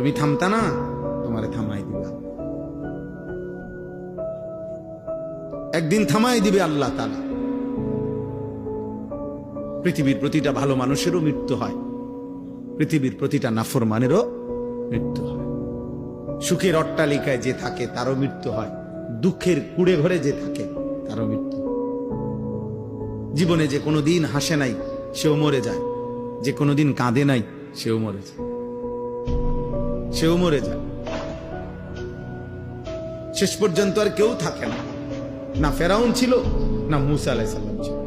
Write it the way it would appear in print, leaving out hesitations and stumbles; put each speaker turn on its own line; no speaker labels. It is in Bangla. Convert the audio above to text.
তুমি থামতা না, তোমারে থামাই দিবা। একদিন থামাই দিবে আল্লাহ তাআলা। পৃথিবীর প্রতিটা ভালো মানুষেরও মৃত্যু হয়, পৃথিবীর প্রতিটা নাফরমানেরও মৃত্যু হয়। সুখের অট্টালিকায় যে থাকে তারও মৃত্যু হয়, দুঃখের কুড়ে ঘরে যে থাকে তারও মৃত্যু। জীবনে যে কোনোদিন হাসে নাই সেও মরে যায়, যে কোনোদিন কাঁদে নাই সেও মরে যায়, সেও মরে যায়। শেষ পর্যন্ত আর কেউ থাকে না, না ফেরাউন ছিল, না মূসা আলাইহিস সালাম ছিল।